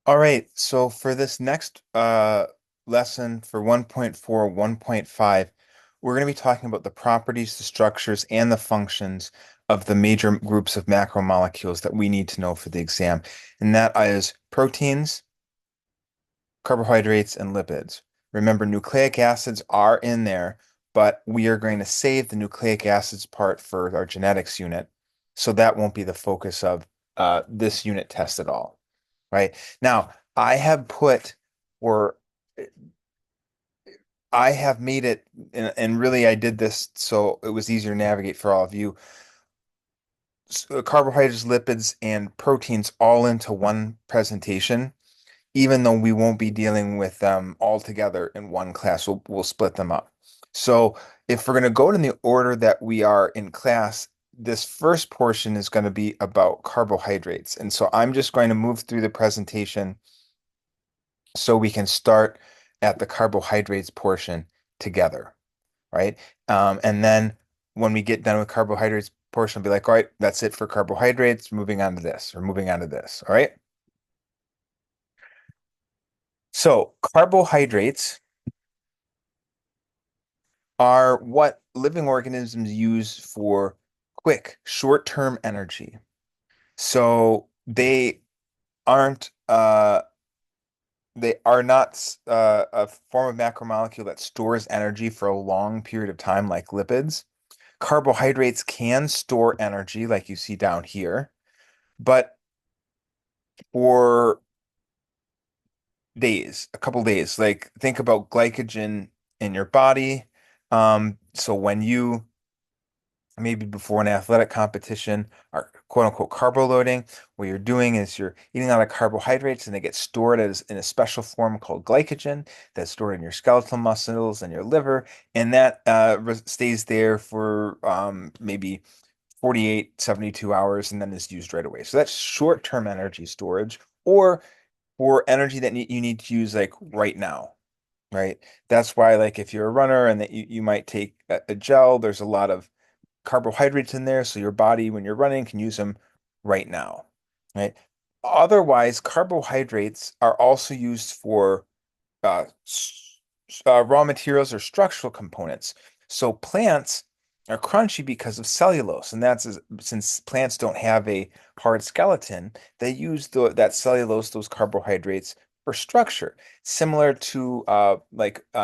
All right, so for this next lesson for 1.4, 1.5, we're going to be talking about the properties, the structures, and the functions of the major groups of macromolecules that we need to know for the exam. And that is proteins, carbohydrates, and lipids. Remember, nucleic acids are in there, but we are going to save the nucleic acids part for our genetics unit. So that won't be the focus of this unit test at all, right? Now, I have put, or I have made it, and really I did this so it was easier to navigate for all of you. Carbohydrates, lipids, and proteins all into one presentation, even though we won't be dealing with them all together in one class. We'll split them up. So if we're going to go in the order that we are in class, this first portion is going to be about carbohydrates. And so I'm just going to move through the presentation so we can start at the carbohydrates portion together, right? And then when we get done with carbohydrates portion, I'll be like, all right, that's it for carbohydrates, moving on to this or moving on to this, all right? So carbohydrates are what living organisms use for quick, short-term energy. So aren't they are not a form of macromolecule that stores energy for a long period of time like lipids. Carbohydrates can store energy like you see down here, but for days, a couple days, like think about glycogen in your body. So when you maybe before an athletic competition or quote unquote carbo loading. What you're doing is you're eating a lot of carbohydrates and they get stored as in a special form called glycogen that's stored in your skeletal muscles and your liver. And that stays there for maybe 48, 72 hours and then is used right away. So that's short-term energy storage or for energy that you need to use like right now. Right. That's why, like, if you're a runner and that you might take a gel, there's a lot of carbohydrates in there, so your body, when you're running, can use them right now, right? Otherwise, carbohydrates are also used for raw materials or structural components. So plants are crunchy because of cellulose, and since plants don't have a hard skeleton, they use that cellulose, those carbohydrates, for structure, similar to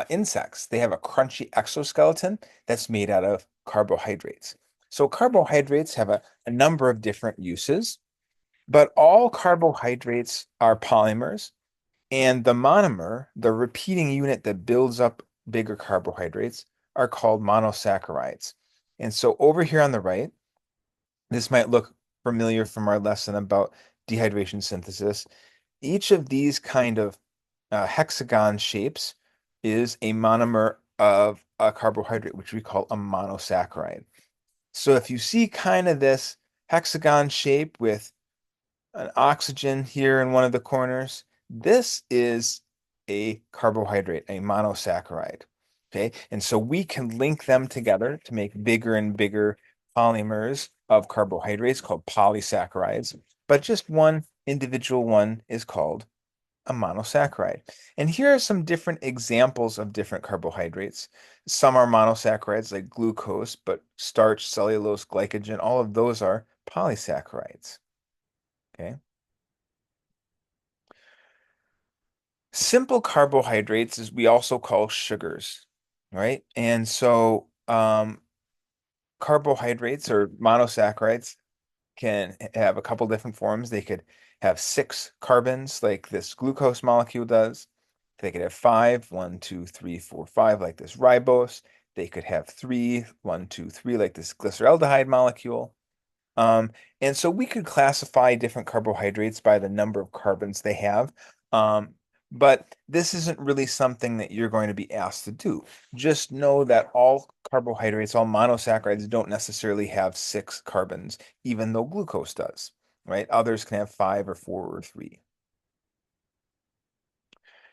insects. They have a crunchy exoskeleton that's made out of carbohydrates. So carbohydrates have a number of different uses, but all carbohydrates are polymers. And the monomer, the repeating unit that builds up bigger carbohydrates, are called monosaccharides. And so over here on the right, this might look familiar from our lesson about dehydration synthesis. Each of these kind of hexagon shapes is a monomer of a carbohydrate, which we call a monosaccharide. So if you see kind of this hexagon shape with an oxygen here in one of the corners. This is a carbohydrate, a monosaccharide. Okay, and so we can link them together to make bigger and bigger polymers of carbohydrates called polysaccharides. But just one individual one is called a monosaccharide. And here are some different examples of different carbohydrates. Some are monosaccharides like glucose, but starch, cellulose, glycogen, all of those are polysaccharides. Okay. Simple carbohydrates is we also call sugars, right? And so carbohydrates or monosaccharides can have a couple different forms. They could have six carbons, like this glucose molecule does. They could have five, one, two, three, four, five, like this ribose. They could have three, one, two, three, like this glyceraldehyde molecule. Um, and so we could classify different carbohydrates by the number of carbons they have. But this isn't really something that you're going to be asked to do. Just know that all carbohydrates, all monosaccharides don't necessarily have six carbons, even though glucose does, right? Others can have five or four or three.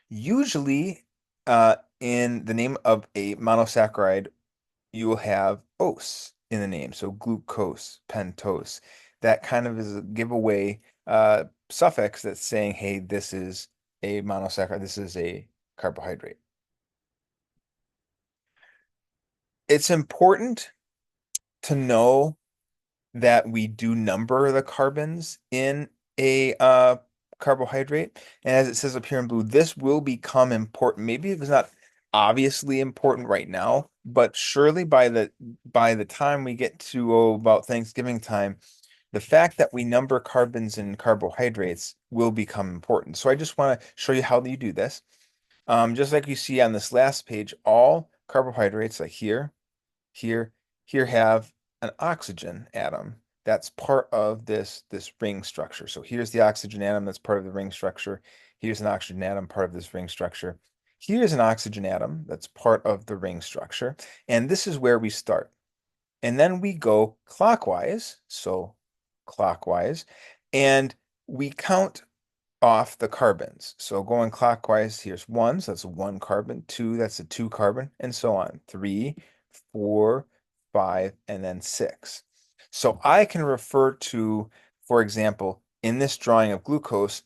Usually, in the name of a monosaccharide, you will have ose in the name. So glucose, pentose. That kind of is a giveaway suffix that's saying, hey, this is a monosaccharide, this is a carbohydrate. It's important to know that we do number the carbons in a carbohydrate. And as it says up here in blue, this will become important. Maybe it's not obviously important right now, but surely by the time we get to about Thanksgiving time, the fact that we number carbons in carbohydrates will become important. So I just want to show you how you do this. Just like you see on this last page, all carbohydrates like here, here have an oxygen atom that's part of this ring structure. So here's the oxygen atom that's part of the ring structure. Here's an oxygen atom part of this ring structure. Here's an oxygen atom that's part of the ring structure. And this is where we start. And then we go clockwise, so clockwise, and we count off the carbons. So going clockwise, here's one, so that's a one carbon, two, that's a two carbon, and so on. Three, four, five, and then six. So I can refer to, for example, in this drawing of glucose,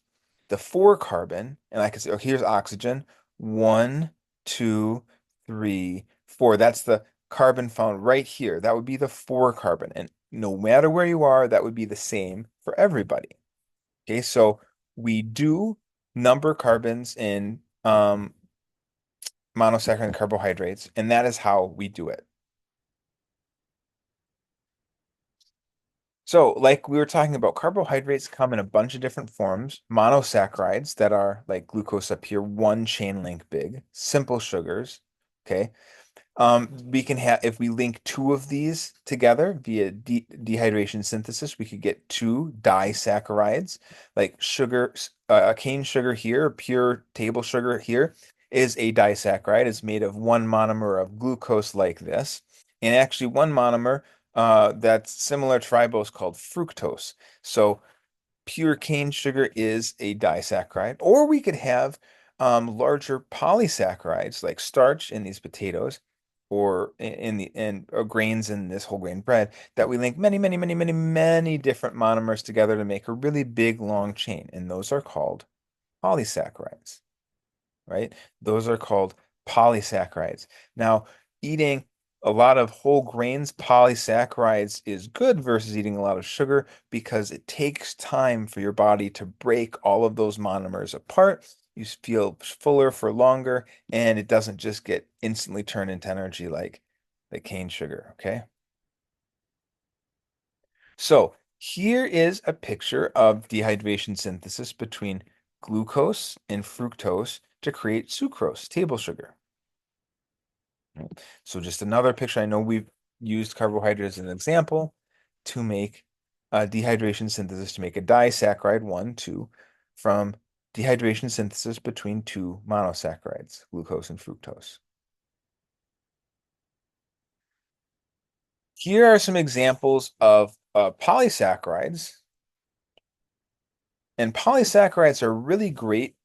the four carbon, and I can say, oh, here's oxygen. One, two, three, four. That's the carbon found right here. That would be the four carbon. And no matter where you are, that would be the same for everybody. Okay, so we do number carbons in monosaccharide carbohydrates, and that is how we do it. So, like we were talking about, carbohydrates come in a bunch of different forms. Monosaccharides that are like glucose up here, one chain link big, simple sugars. Okay. We can have, if we link two of these together via dehydration synthesis, we could get two disaccharides, like sugar, cane sugar here, pure table sugar here is a disaccharide. It's made of one monomer of glucose like this, and actually one monomer that's similar to ribose called fructose. So pure cane sugar is a disaccharide, or we could have larger polysaccharides like starch in these potatoes, or in the or grains in this whole grain bread that we link many, many, many, many, many different monomers together to make a really big long chain, and those are called polysaccharides, right? Those are called polysaccharides. Now, eating a lot of whole grains, polysaccharides is good versus eating a lot of sugar because it takes time for your body to break all of those monomers apart. You feel fuller for longer, and it doesn't just get instantly turned into energy like cane sugar, okay? So here is a picture of dehydration synthesis between glucose and fructose to create sucrose, table sugar. So just another picture. I know we've used carbohydrates as an example to make dehydration synthesis to make a disaccharide, one, two, from dehydration synthesis between two monosaccharides, glucose and fructose. Here are some examples of polysaccharides. And polysaccharides are really great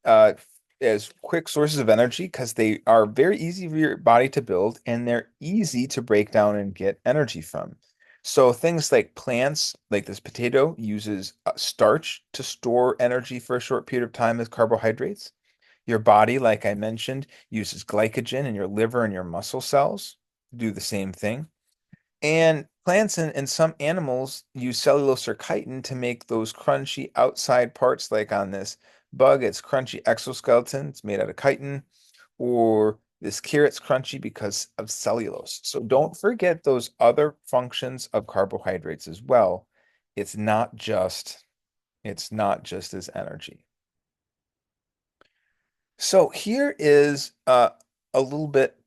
as quick sources of energy because they are very easy for your body to build and they're easy to break down and get energy from. So things like plants, like this potato, uses starch to store energy for a short period of time as carbohydrates. Your body, like I mentioned, uses glycogen in your liver and your muscle cells to do the same thing. And plants and some animals use cellulose or chitin to make those crunchy outside parts, like on this bug, it's crunchy exoskeleton, it's made out of chitin, or this carrot's crunchy because of cellulose. So don't forget those other functions of carbohydrates as well. It's not just it's not just as energy. So here is a little bit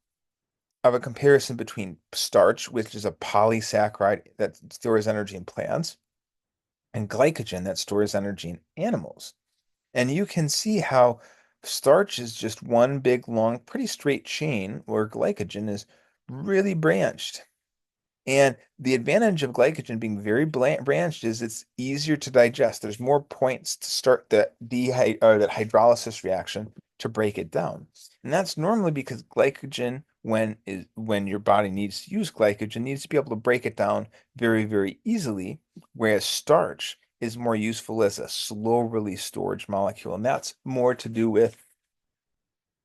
of a comparison between starch, which is a polysaccharide that stores energy in plants, and glycogen that stores energy in animals. And you can see how starch is just one big, long, pretty straight chain, where glycogen is really branched. And the advantage of glycogen being very branched is it's easier to digest. There's more points to start that hydrolysis reaction to break it down. And that's normally because glycogen, when your body needs to use glycogen, needs to be able to break it down very, very easily, whereas starch is more useful as a slow release storage molecule, and that's more to do with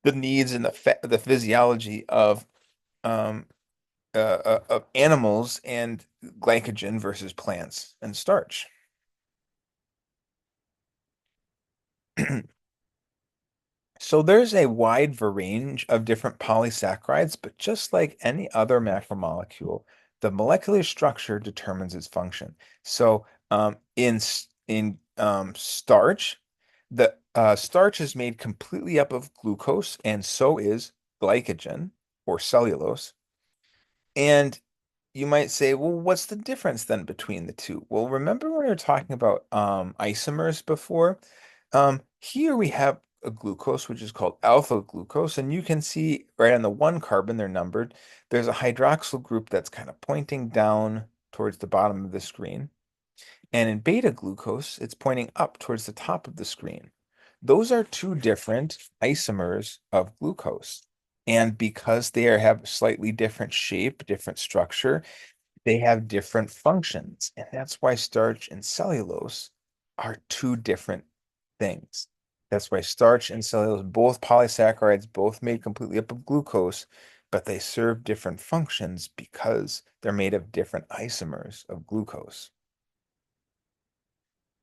the needs and the physiology um, of animals and glycogen versus plants and starch. So there's a wide range of different polysaccharides, but just like any other macromolecule, the molecular structure determines its function. So in starch, the starch is made completely up of glucose, and so is glycogen or cellulose. And you might say, well, what's the difference then between the two? Well, remember when we were talking about isomers before? Here we have a glucose, which is called alpha glucose, and you can see right on the one carbon, they're numbered. There's a hydroxyl group that's kind of pointing down towards the bottom of the screen. And in beta glucose, it's pointing up towards the top of the screen. Those are two different isomers of glucose. And because have slightly different shape, different structure, they have different functions. And that's why starch and cellulose are two different things. That's why starch and cellulose, both polysaccharides, both made completely up of glucose, but they serve different functions because they're made of different isomers of glucose.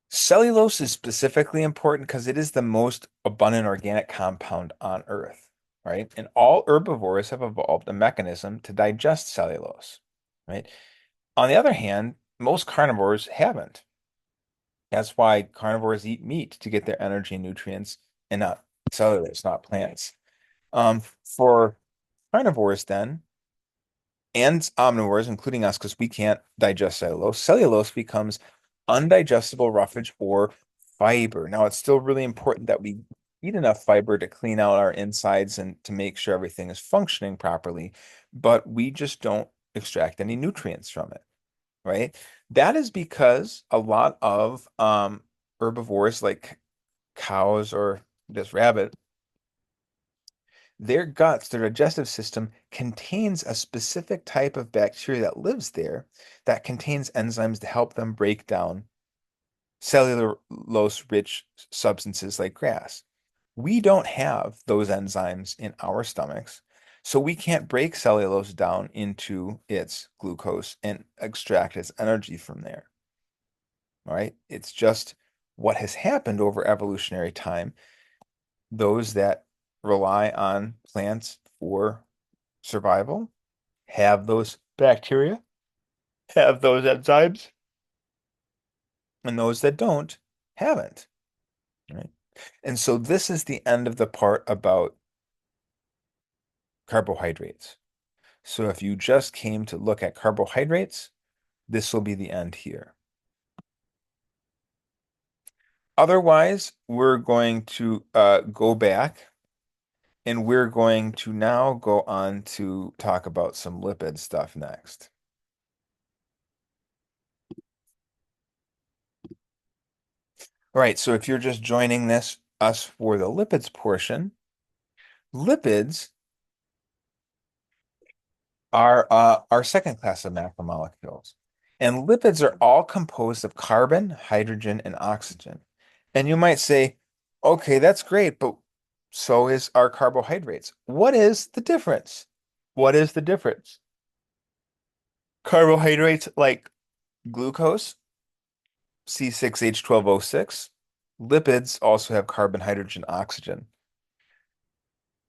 Cellulose is specifically important because it is the most abundant organic compound on Earth, right? And all herbivores have evolved a mechanism to digest cellulose, right? On the other hand, most carnivores haven't. That's why carnivores eat meat to get their energy and nutrients and not cellulose, not plants. For carnivores then, and omnivores, including us, because we can't digest cellulose, cellulose becomes undigestible roughage or fiber. Now, it's still really important that we eat enough fiber to clean out our insides and to make sure everything is functioning properly, but we just don't extract any nutrients from it, right? That is because a lot of herbivores like cows or just rabbit, their guts, their digestive system contains a specific type of bacteria that lives there that contains enzymes to help them break down cellulose-rich substances like grass. We don't have those enzymes in our stomachs, so we can't break cellulose down into its glucose and extract its energy from there. All right? It's just what has happened over evolutionary time. Those that rely on plants for survival have those bacteria, have those enzymes, and those that don't haven't, right? And so this is the end of the part about carbohydrates. So if you just came to look at carbohydrates, this will be the end here. Otherwise, we're going to go back and we're going to now go on to talk about some lipid stuff next. All right, so if you're just joining us for the lipids portion, lipids are our second class of macromolecules. And lipids are all composed of carbon, hydrogen, and oxygen. And you might say, okay, that's great, but so is our carbohydrates. What is the difference? What is the difference? Carbohydrates like glucose, C6H12O6. Lipids also have carbon, hydrogen, oxygen.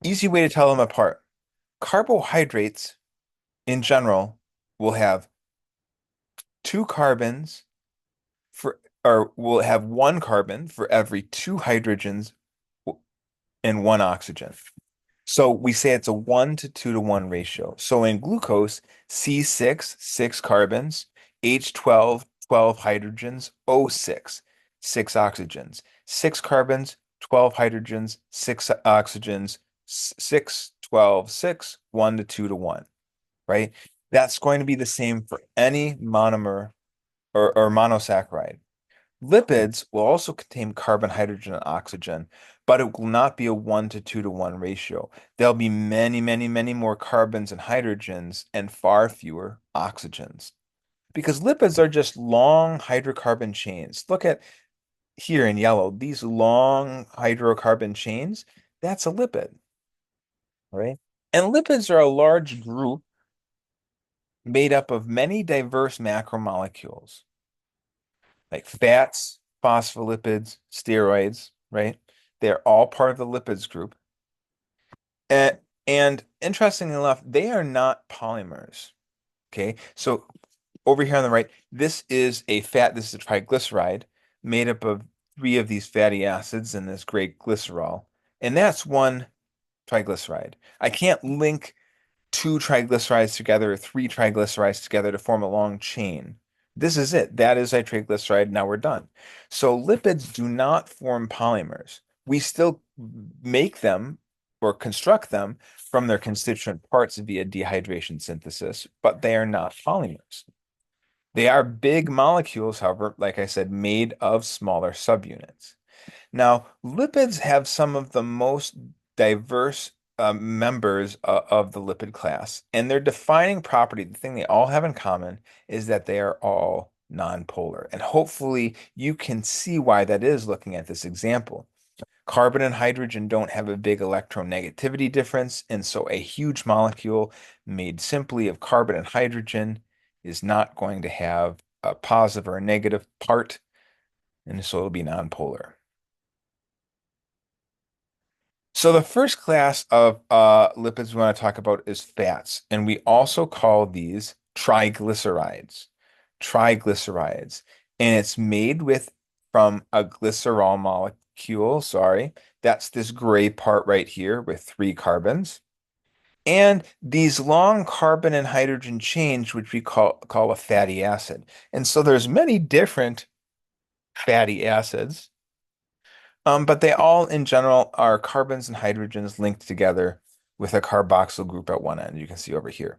Easy way to tell them apart. Carbohydrates in general will have two carbons for, or will have one carbon for every two hydrogens and one oxygen. So we say it's a 1 to 2 to 1 ratio. So in glucose, C6, 6 carbons, H12, 12 hydrogens, O6, 6 oxygens. 6 carbons, 12 hydrogens, 6 oxygens, 6, 12, 6, 1 to 2 to 1, right? That's going to be the same for any monomer or monosaccharide. Lipids will also contain carbon, hydrogen, and oxygen, but it will not be a 1 to 2 to 1 ratio. There'll be many, many, many more carbons and hydrogens and far fewer oxygens. Because lipids are just long hydrocarbon chains. Look at here in yellow, these long hydrocarbon chains, that's a lipid, right? And lipids are a large group made up of many diverse macromolecules, like fats, phospholipids, steroids, right? They're all part of the lipids group. And, and interestingly enough, they are not polymers. Okay, so over here on the right, this is a fat, this is a triglyceride made up of three of these fatty acids and this great glycerol. And that's one triglyceride. I can't link two triglycerides together or three triglycerides together to form a long chain. This is it. That is a triglyceride. Now we're done. So lipids do not form polymers. We still make them or construct them from their constituent parts via dehydration synthesis, but they are not polymers. They are big molecules, however, like I said, made of smaller subunits. Now, lipids have some of the most diverse members of the lipid class, and their defining property, the thing they all have in common, is that they are all nonpolar. And hopefully, you can see why that is looking at this example. Carbon and hydrogen don't have a big electronegativity difference, and so a huge molecule made simply of carbon and hydrogen is not going to have a positive or a negative part, and so it'll be nonpolar. So the first class of lipids we want to talk about is fats, and we also call these triglycerides. Triglycerides, and it's made with from a glycerol molecule. Sorry, that's this gray part right here with three carbons, and these long carbon and hydrogen chains, which we call a fatty acid. And so there's many different fatty acids. But they all, in general, are carbons and hydrogens linked together with a carboxyl group at one end, you can see over here.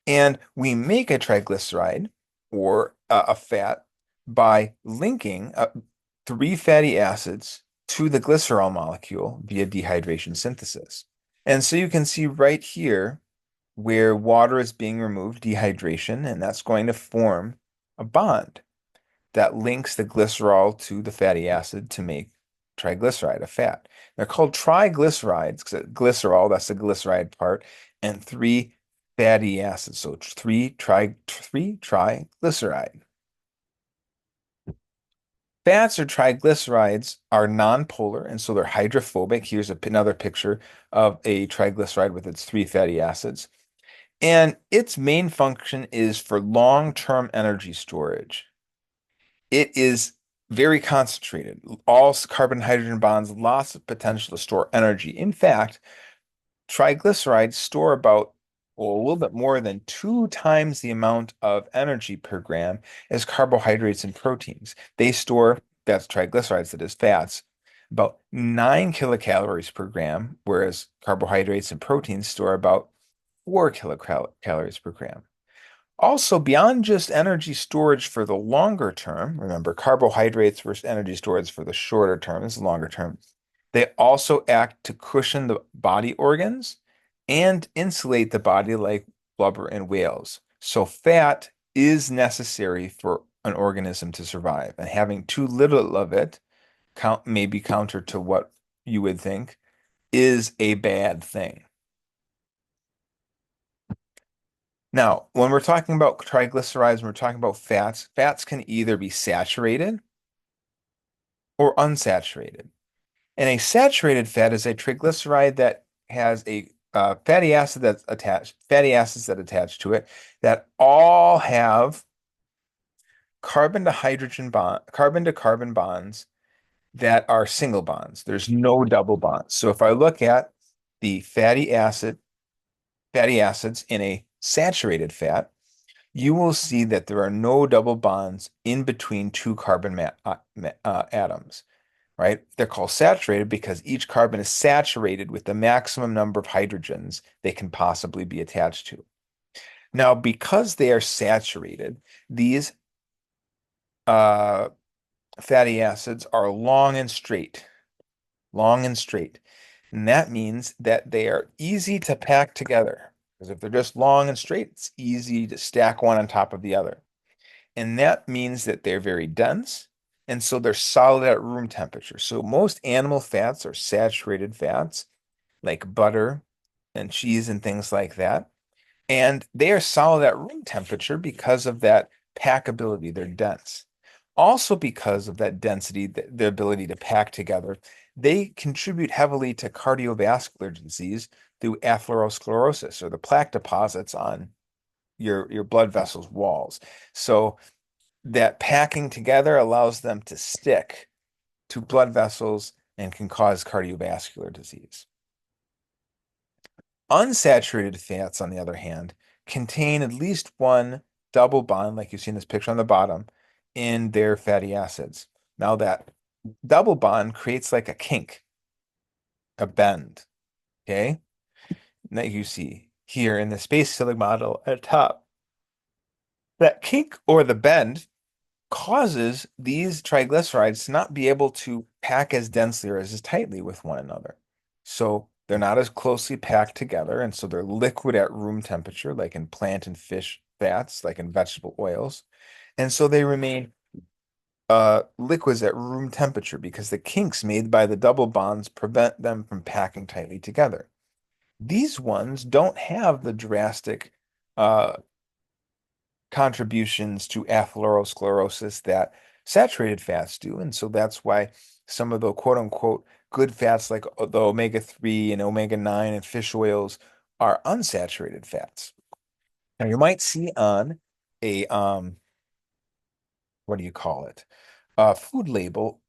And we make a triglyceride or a fat by linking three fatty acids to the glycerol molecule via dehydration synthesis. And so you can see right here where water is being removed, dehydration, and that's going to form a bond that links the glycerol to the fatty acid to make triglyceride, a fat. They're called triglycerides because glycerol, that's the glyceride part, and three fatty acids. So three triglyceride. Fats or triglycerides are nonpolar, and so they're hydrophobic. Here's another picture of a triglyceride with its three fatty acids. And its main function is for long-term energy storage. It is very concentrated. All carbon and hydrogen bonds, lots of potential to store energy. In fact, triglycerides store about well, a little bit more than two times the amount of energy per gram as carbohydrates and proteins. They store, that's triglycerides, that is fats, about 9 kilocalories per gram, whereas carbohydrates and proteins store about 4 kilocalories per gram. Also, beyond just energy storage for the longer term, remember carbohydrates versus energy storage for the shorter term, this is longer term. They also act to cushion the body organs and insulate the body like blubber in whales. So fat is necessary for an organism to survive, and having too little of it may be counter to what you would think is a bad thing. Now, when we're talking about triglycerides, when we're talking about fats, fats can either be saturated or unsaturated. And a saturated fat is a triglyceride that has a fatty acids that attach to it that all have carbon to carbon bonds that are single bonds. There's no double bonds. So if I look at the fatty acids in a saturated fat, you will see that there are no double bonds in between two carbon atoms, right? They're called saturated because each carbon is saturated with the maximum number of hydrogens they can possibly be attached to. Now, because they are saturated, these uh, fatty acids are long and straight. And that means that they are easy to pack together. Because if they're just long and straight, it's easy to stack one on top of the other. And that means that they're very dense, and so they're solid at room temperature. So most animal fats are saturated fats, like butter and cheese and things like that. And they are solid at room temperature because of that packability. They're dense. Also, because of that density, the ability to pack together, they contribute heavily to cardiovascular disease through atherosclerosis or the plaque deposits on your blood vessels walls. So that packing together allows them to stick to blood vessels and can cause cardiovascular disease. Unsaturated fats, on the other hand, contain at least one double bond, like you see in this picture on the bottom, in their fatty acids. Now, that double bond creates like a kink, a bend, okay? That you see here in the space filling model at the top. That kink or the bend causes these triglycerides to not be able to pack as densely or as tightly with one another. So they're not as closely packed together, and so they're liquid at room temperature, like in plant and fish fats, like in vegetable oils. And so they remain liquids at room temperature because the kinks made by the double bonds prevent them from packing tightly together. These ones don't have the drastic uh, contributions to atherosclerosis that saturated fats do. And so that's why some of the quote unquote good fats like the omega-3 and omega-9 and fish oils are unsaturated fats. Now you might see on a what do you call it? Food label,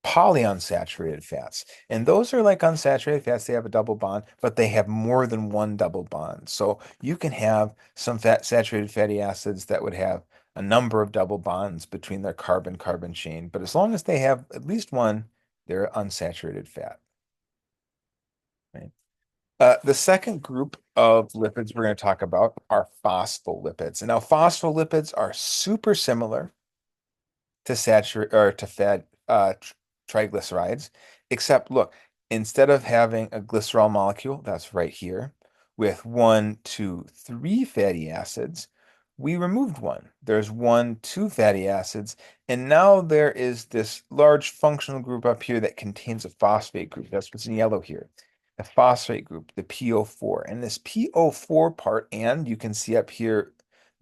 polyunsaturated fats. And those are like unsaturated fats. They have a double bond, but they have more than one double bond. So you can have some saturated fatty acids that would have a number of double bonds between their carbon-carbon chain. But as long as they have at least one, they're unsaturated fat. Right? The second group of lipids we're going to talk about are phospholipids. And now phospholipids are super similar to saturate or to fat triglycerides, except look, instead of having a glycerol molecule that's right here with one, two, three fatty acids, we removed one. There's one, two fatty acids, and now there is this large functional group up here that contains a phosphate group. That's what's in yellow here. The phosphate group, the PO4. And this PO4 part, and you can see up here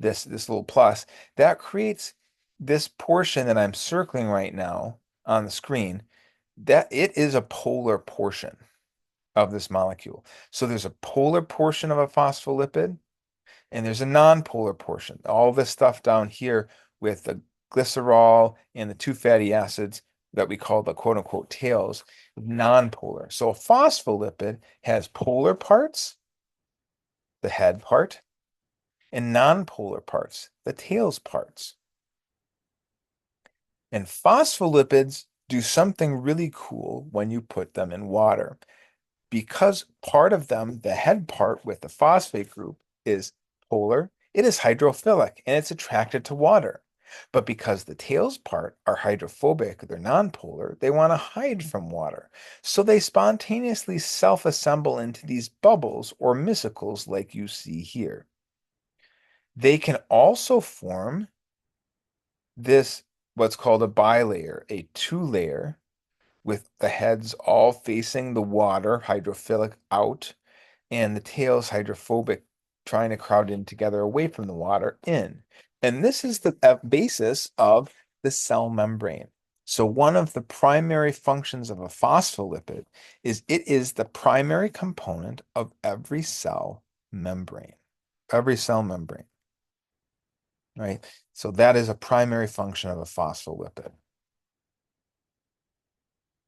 this little plus, that creates this portion that I'm circling right now on the screen, that it is a polar portion of this molecule. So there's a polar portion of a phospholipid and there's a non-polar portion. All this stuff down here with the glycerol and the two fatty acids that we call the quote unquote tails, non-polar. So a phospholipid has polar parts, the head part, and non-polar parts, the tails parts. And phospholipids do something really cool when you put them in water because part of them, the head part with the phosphate group, is polar. It is hydrophilic and it's attracted to water. But because the tails part are hydrophobic, they're nonpolar, they want to hide from water. So they spontaneously self-assemble into these bubbles or miscels like you see here. They can also form this what's called a bilayer, a two-layer with the heads all facing the water, hydrophilic out, and the tails hydrophobic, trying to crowd in together away from the water in. And this is the basis of the cell membrane. So one of the primary functions of a phospholipid is it is the primary component of every cell membrane, right? So that is a primary function of a phospholipid.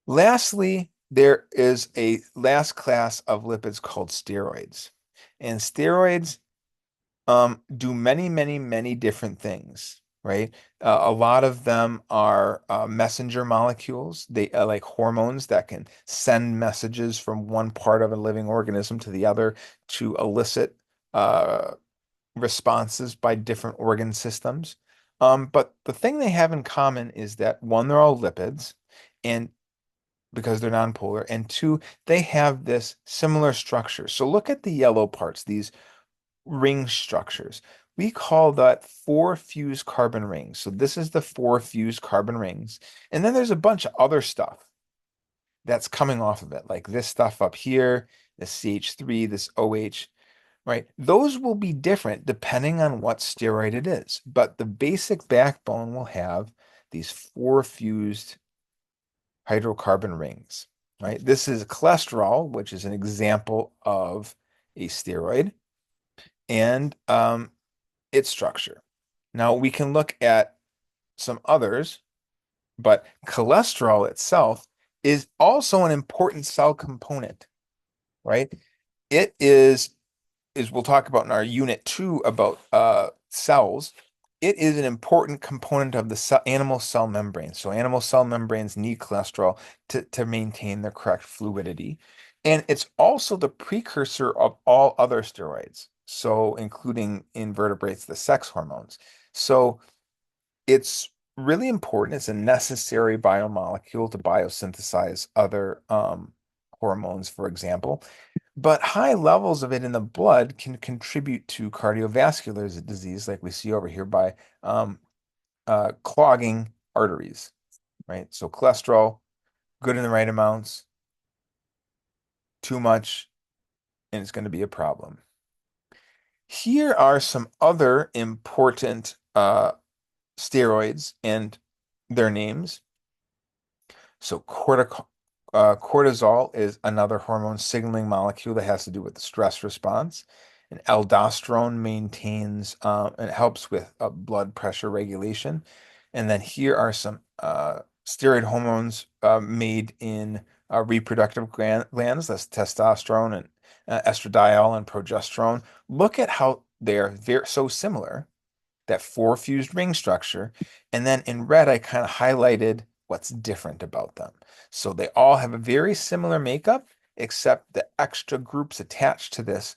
Lastly, there is a last class of lipids called steroids. And steroids do many, many, many different things, right? A lot of them are messenger molecules. They are like hormones that can send messages from one part of a living organism to the other to elicit uh, responses by different organ systems. But the thing they have in common is that one, they're all lipids, and because they're nonpolar, and two, they have this similar structure. So look at the yellow parts, these ring structures. We call that four fused carbon rings. So this is the four fused carbon rings. And then there's a bunch of other stuff that's coming off of it, like this stuff up here, this CH3, this OH, right? Those will be different depending on what steroid it is. But the basic backbone will have these four fused hydrocarbon rings, right? This is cholesterol, which is an example of a steroid, and its structure. Now we can look at some others, but cholesterol itself is also an important cell component, right? It is we'll talk about in our unit two about cells. It is an important component of the animal cell membrane. So animal cell membranes need cholesterol to maintain their correct fluidity. And it's also the precursor of all other steroids. So including invertebrates, the sex hormones. So it's really important. It's a necessary biomolecule to biosynthesize other hormones, for example. But high levels of it in the blood can contribute to cardiovascular disease, like we see over here by clogging arteries, right? So cholesterol, good in the right amounts, too much, and it's going to be a problem. Here are some other important steroids and their names. So cortisol is another hormone signaling molecule that has to do with the stress response. And aldosterone maintains and helps with blood pressure regulation. And then here are some steroid hormones made in reproductive glands. That's testosterone and estradiol and progesterone. Look at how they're very so similar, that four fused ring structure. And then in red, I kind of highlighted what's different about them. So they all have a very similar makeup, except the extra groups attached to this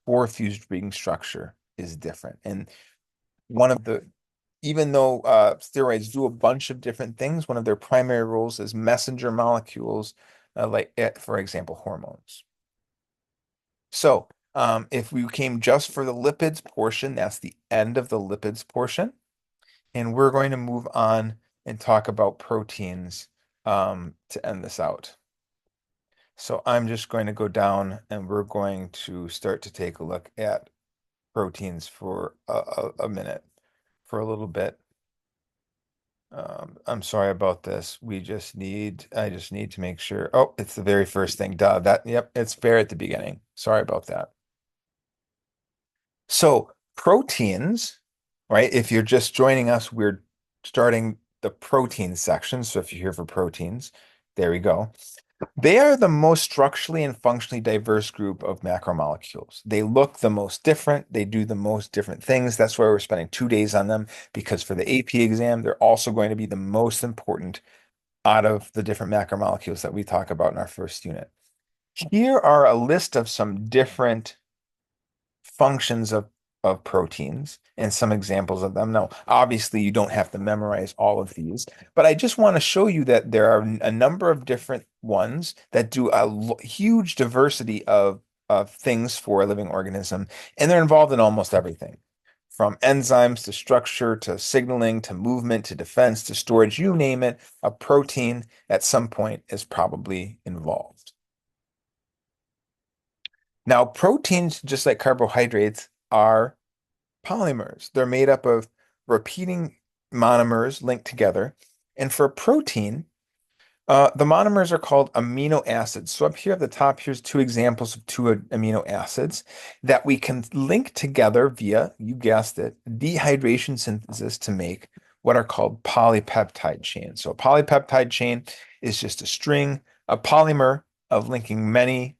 four fused ring structure is different. And one of the, even though steroids do a bunch of different things, one of their primary roles is messenger molecules, for example, hormones. So if we came just for the lipids portion, that's the end of the lipids portion. And we're going to move on and talk about proteins to end this out. So I'm just going to go down and we're going to start to take a look at proteins for a minute, for a little bit. I'm sorry about this. I just need to make sure. Oh, it's the very first thing. Duh, yep, it's fair at the beginning. Sorry about that. So proteins, right? If you're just joining us, we're starting the protein section. So if you're here for proteins, there we go. They are the most structurally and functionally diverse group of macromolecules. They look the most different. They do the most different things. That's why we're spending 2 days on them, because for the AP exam, they're also going to be the most important out of the different macromolecules that we talk about in our first unit. Here are a list of some different functions of proteins and some examples of them. Now, obviously, you don't have to memorize all of these, but I just want to show you that there are a number of different ones that do a huge diversity of things for a living organism, and they're involved in almost everything. From enzymes to structure to signaling to movement to defense to storage, you name it, a protein at some point is probably involved. Now, proteins, just like carbohydrates, are polymers. They're made up of repeating monomers linked together. And for a protein, the monomers are called amino acids. So up here at the top, here's two examples of two amino acids that we can link together via, you guessed it, dehydration synthesis to make what are called polypeptide chains. So a polypeptide chain is just a string, a polymer of linking many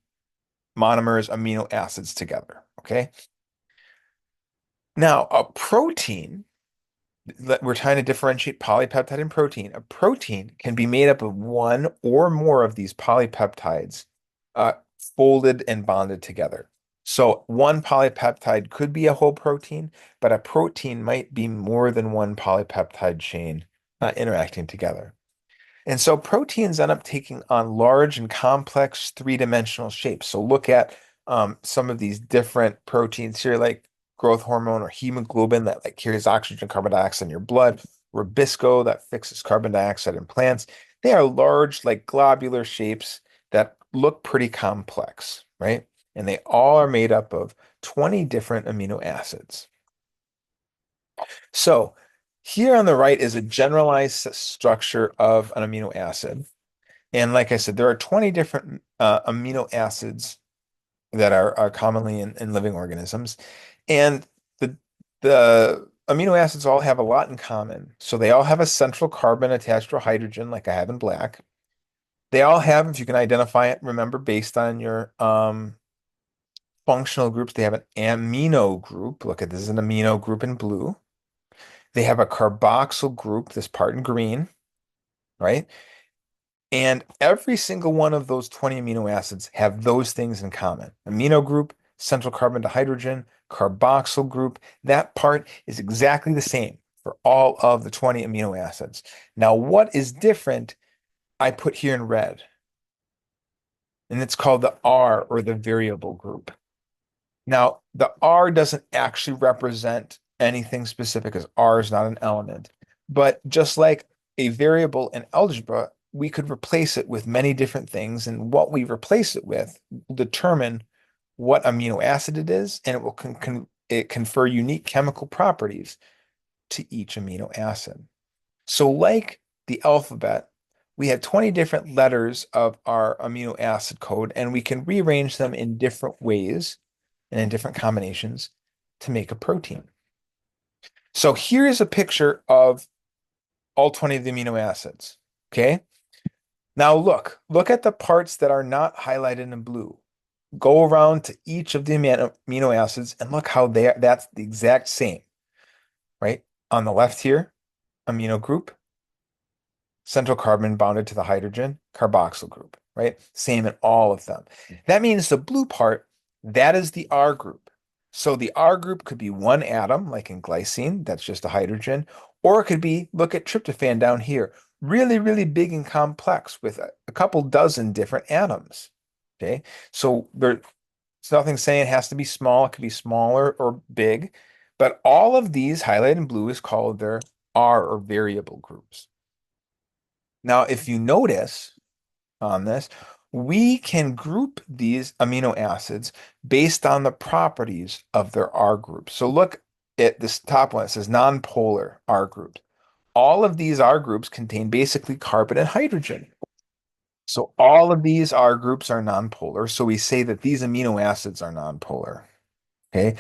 monomers, amino acids together. Okay. Now, a protein, we're trying to differentiate polypeptide and protein. A protein can be made up of one or more of these polypeptides uh, folded and bonded together. So one polypeptide could be a whole protein, but a protein might be more than one polypeptide chain interacting together. And so proteins end up taking on large and complex three-dimensional shapes. So look at some of these different proteins here, like growth hormone, or hemoglobin that like carries oxygen and carbon dioxide in your blood, rubisco that fixes carbon dioxide in plants. They are large, like globular shapes that look pretty complex, right? And they all are made up of 20 different amino acids. So here on the right is a generalized structure of an amino acid. And like I said, there are 20 different amino acids that are commonly in living organisms. And the the amino acids all have a lot in common. So they all have a central carbon attached to a hydrogen, like I have in black. They all have, if you can identify it, remember, based on your functional groups, they have an amino group. Look at this is an amino group in blue. They have a carboxyl group, this part in green, right? And every single one of those 20 amino acids have those things in common. Amino group, central carbon to hydrogen, carboxyl group, that part is exactly the same for all of the 20 amino acids. Now, what is different, I put here in red, and it's called the R, or the variable group. Now, the R doesn't actually represent anything specific, as R is not an element. But just like a variable in algebra, we could replace it with many different things, and what we replace it with will determine what amino acid it is, and it will confer unique chemical properties to each amino acid. So, like the alphabet, we have 20 different letters of our amino acid code, and we can rearrange them in different ways and in different combinations to make a protein. So here is a picture of all 20 of the amino acids. Okay. Now look at the parts that are not highlighted in blue. Go around to each of the amino acids and look how that's the exact same, right? On the left here, amino group, central carbon bonded to the hydrogen, carboxyl group, right? Same in all of them. That means the blue part, that is the R group. So the R group could be one atom, like in glycine, that's just a hydrogen, or it could be, look at tryptophan down here, really, really big and complex with a couple dozen different atoms. Okay, so there's nothing saying it has to be small, it could be smaller or big, but all of these highlighted in blue is called their R, or variable groups. Now, if you notice on this, we can group these amino acids based on the properties of their R groups. So look at this top one. It says nonpolar R groups. All of these R groups contain basically carbon and hydrogen. So all of these R groups are nonpolar. So we say that these amino acids are nonpolar. Okay.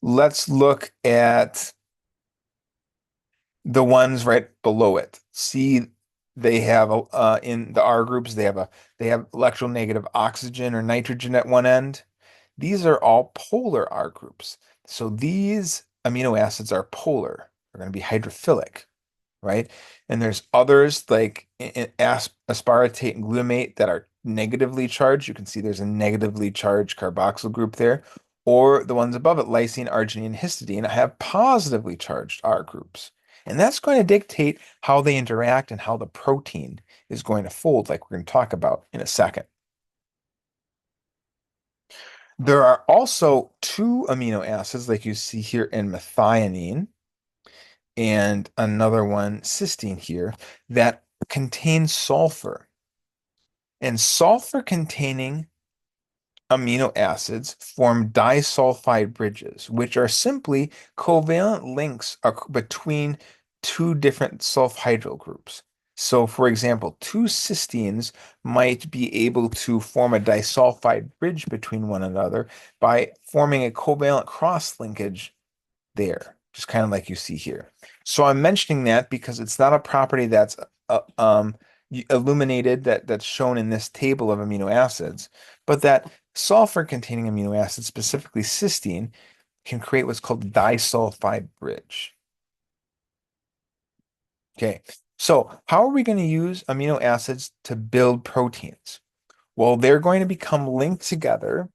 Let's look at the ones right below it. See, they have in the R groups, they have electronegative oxygen or nitrogen at one end. These are all polar R groups. So these amino acids are polar. They're going to be hydrophilic, right? And there's others like aspartate and glutamate that are negatively charged. You can see there's a negatively charged carboxyl group there. Or the ones above it, lysine, arginine, and histidine, have positively charged R groups. And that's going to dictate how they interact and how the protein is going to fold, like we're going to talk about in a second. There are also two amino acids, like you see here in methionine, and another one, cysteine here, that contain sulfur. And sulfur containing amino acids form disulfide bridges, which are simply covalent links between two different sulfhydryl groups. So, for example, two cysteines might be able to form a disulfide bridge between one another by forming a covalent cross linkage there, just kind of like you see here. So I'm mentioning that because it's not a property that's illuminated that's shown in this table of amino acids, but that sulfur-containing amino acids, specifically cysteine, can create what's called a disulfide bridge. Okay, so how are we going to use amino acids to build proteins? Well, they're going to become linked together,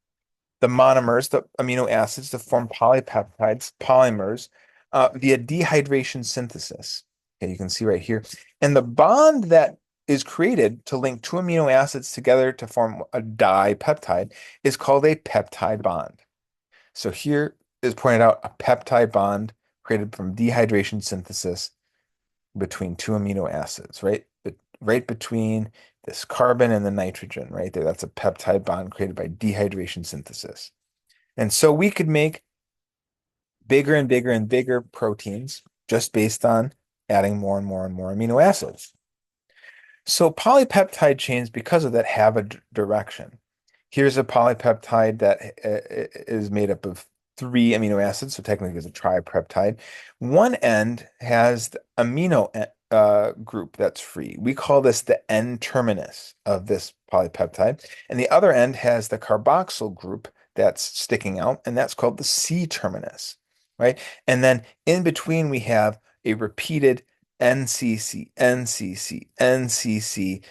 the monomers, the amino acids, to form polypeptides, polymers, via dehydration synthesis. Okay, you can see right here. And the bond that is created to link two amino acids together to form a dipeptide is called a peptide bond. So here is pointed out a peptide bond created from dehydration synthesis between two amino acids, right? But right between this carbon and the nitrogen, right there. That's a peptide bond created by dehydration synthesis. And so we could make bigger and bigger and bigger proteins just based on adding more and more and more amino acids. So polypeptide chains, because of that, have a direction. Here's a polypeptide that is made up of three amino acids, so technically it's a tripeptide. One end has the amino group that's free. We call this the N-terminus of this polypeptide. And the other end has the carboxyl group that's sticking out, and that's called the C-terminus, right? And then in between, we have a repeated NCC, NCC, NCC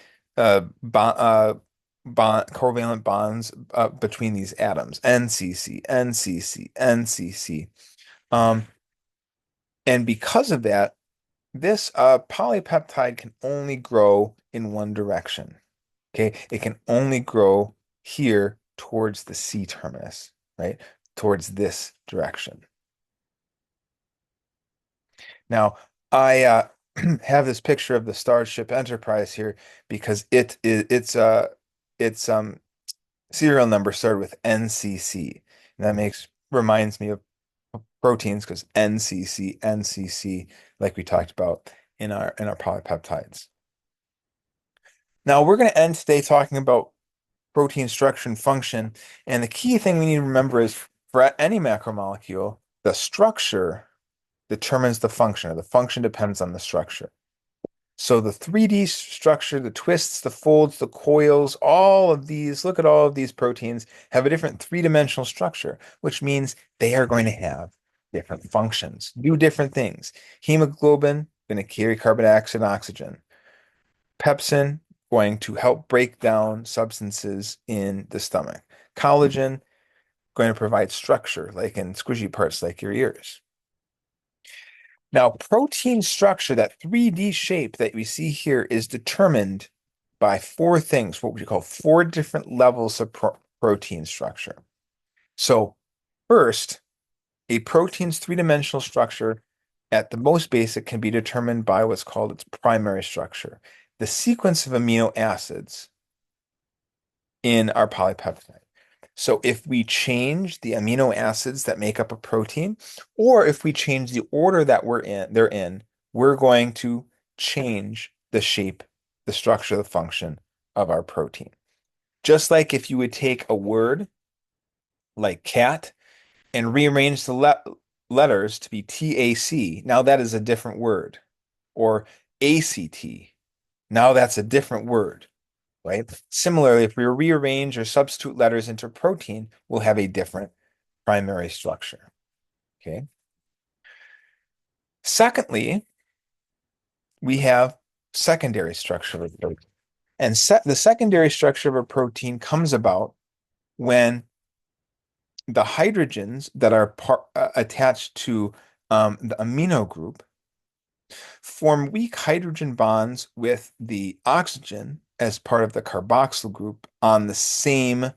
covalent bonds between these atoms. NCC, NCC, NCC. Um, and because of that, this polypeptide can only grow in one direction. Okay, it can only grow here towards the C terminus, right? Towards this direction. Now, I have this picture of the Starship Enterprise here because its serial number started with NCC. And that reminds me of proteins because NCC, NCC, like we talked about in our polypeptides. Now we're going to end today talking about protein structure and function. And the key thing we need to remember is for any macromolecule, the structure determines the function, or the function depends on the structure. So the 3D structure, the twists, the folds, the coils, all of these, look at all of these proteins have a different three-dimensional structure, which means they are going to have different functions, do different things. Hemoglobin, going to carry carbon dioxide and oxygen. Pepsin, going to help break down substances in the stomach. Collagen, going to provide structure, like in squishy parts like your ears. Now, protein structure, that 3D shape that we see here, is determined by four things, what we call four different levels of protein structure. So, first, a protein's three-dimensional structure at the most basic can be determined by what's called its primary structure, the sequence of amino acids in our polypeptide. So if we change the amino acids that make up a protein, or if we change the order that they're in, we're going to change the shape, the structure, the function of our protein. Just like if you would take a word like cat and rearrange the letters to be TAC, now that is a different word. Or ACT, now that's a different word. Right? Similarly, if we rearrange or substitute letters into protein, we'll have a different primary structure. Okay. Secondly, we have secondary structure of a protein. And the secondary structure of a protein comes about when the hydrogens that are attached to the amino group form weak hydrogen bonds with the oxygen as part of the carboxyl group on the same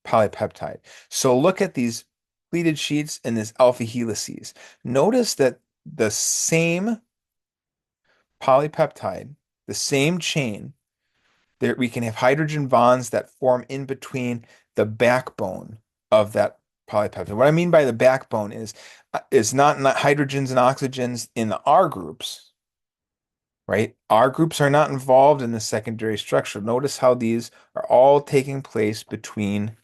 polypeptide. So look at these pleated sheets and this alpha helices. Notice that the same polypeptide, the same chain, there we can have hydrogen bonds that form in between the backbone of that polypeptide. What I mean by the backbone is not hydrogens and oxygens in the R groups, right? R groups are not involved in the secondary structure. Notice how these are all taking place between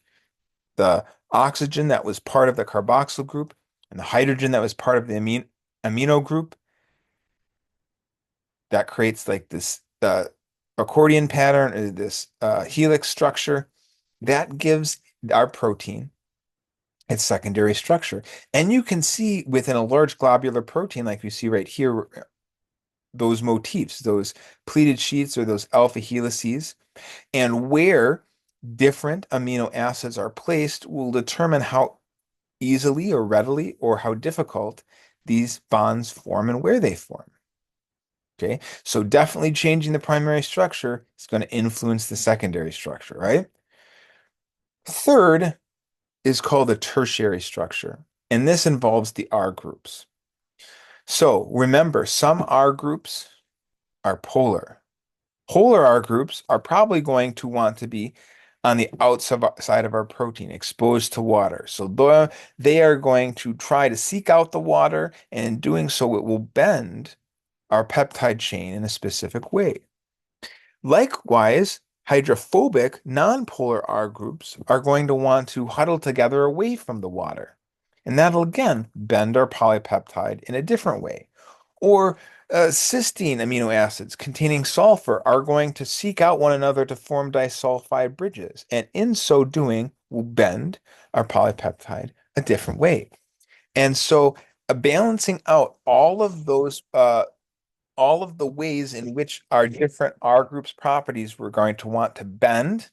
the oxygen that was part of the carboxyl group and the hydrogen that was part of the amino group. That creates like this accordion pattern, or this helix structure that gives our protein its secondary structure. And you can see within a large globular protein, like you see right here, those motifs, those pleated sheets or those alpha helices, and where different amino acids are placed will determine how easily or readily or how difficult these bonds form and where they form. Okay, so definitely changing the primary structure is going to influence the secondary structure, right? Third is called the tertiary structure. And this involves the R groups. So remember, some R groups are polar. Polar R groups are probably going to want to be on the outside of our protein, exposed to water. So they are going to try to seek out the water, and in doing so, it will bend our peptide chain in a specific way. Likewise, hydrophobic nonpolar R groups are going to want to huddle together away from the water. And that'll again bend our polypeptide in a different way. Or cysteine amino acids containing sulfur are going to seek out one another to form disulfide bridges. And in so doing, will bend our polypeptide a different way. And so balancing out all of the ways in which our different R groups properties we're going to want to bend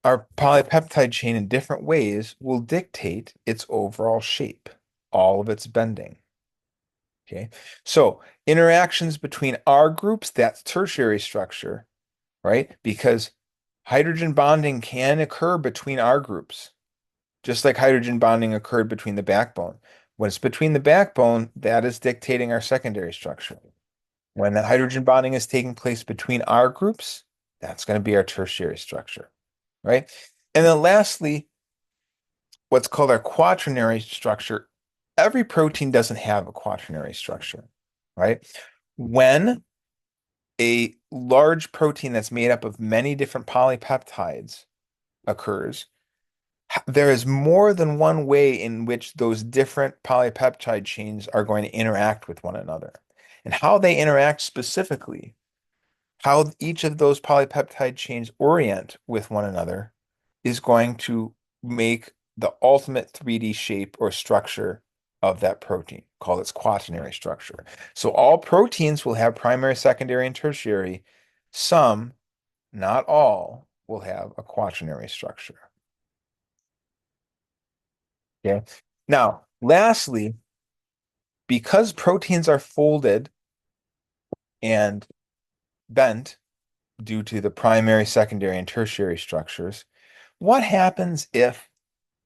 our polypeptide chain in different ways will dictate its overall shape, all of its bending. Okay. So interactions between R groups, that's tertiary structure, right? Because hydrogen bonding can occur between R groups, just like hydrogen bonding occurred between the backbone. When it's between the backbone, that is dictating our secondary structure. When the hydrogen bonding is taking place between R groups, that's going to be our tertiary structure, right? And then lastly, what's called our quaternary structure. Every protein doesn't have a quaternary structure, right? When a large protein that's made up of many different polypeptides occurs, there is more than one way in which those different polypeptide chains are going to interact with one another. And how they interact specifically, how each of those polypeptide chains orient with one another is going to make the ultimate 3D shape or structure of that protein, called its quaternary structure. So all proteins will have primary, secondary, and tertiary. Some, not all, will have a quaternary structure. Okay. Now, lastly, because proteins are folded and bent due to the primary, secondary, and tertiary structures, what happens if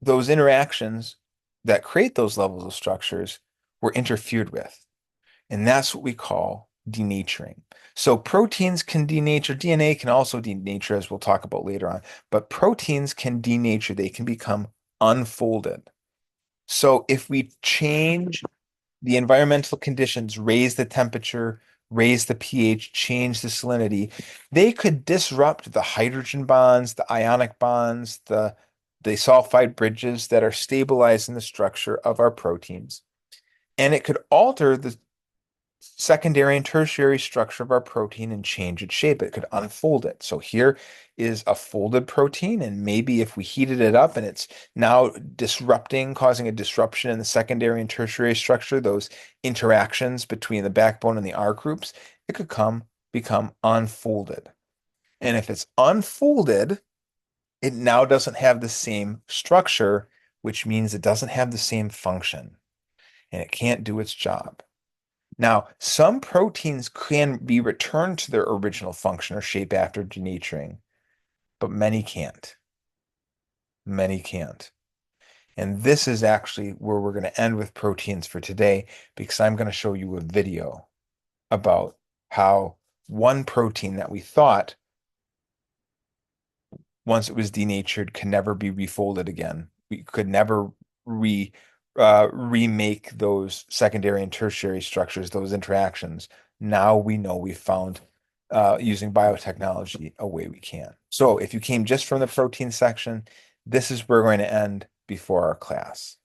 those interactions that create those levels of structures were interfered with? And that's what we call denaturing. So proteins can denature, DNA can also denature, as we'll talk about later on, but proteins can denature, they can become unfolded. So if we change the environmental conditions, raise the temperature, raise the pH, change the salinity, they could disrupt the hydrogen bonds, the ionic bonds, the sulfide bridges that are stabilizing the structure of our proteins. And it could alter the secondary and tertiary structure of our protein and change its shape. It could unfold it. So here is a folded protein, and maybe if we heated it up and it's now disrupting, causing a disruption in the secondary and tertiary structure, those interactions between the backbone and the R groups, it could become unfolded. And if it's unfolded, it now doesn't have the same structure, which means it doesn't have the same function and it can't do its job. Now, some proteins can be returned to their original function or shape after denaturing, but many can't. Many can't. And this is actually where we're going to end with proteins for today, because I'm going to show you a video about how one protein that we thought, once it was denatured, can never be refolded again. We could never remake those secondary and tertiary structures, those interactions. Now we know we found using biotechnology a way we can. So if you came just from the protein section, this is where we're going to end before our class.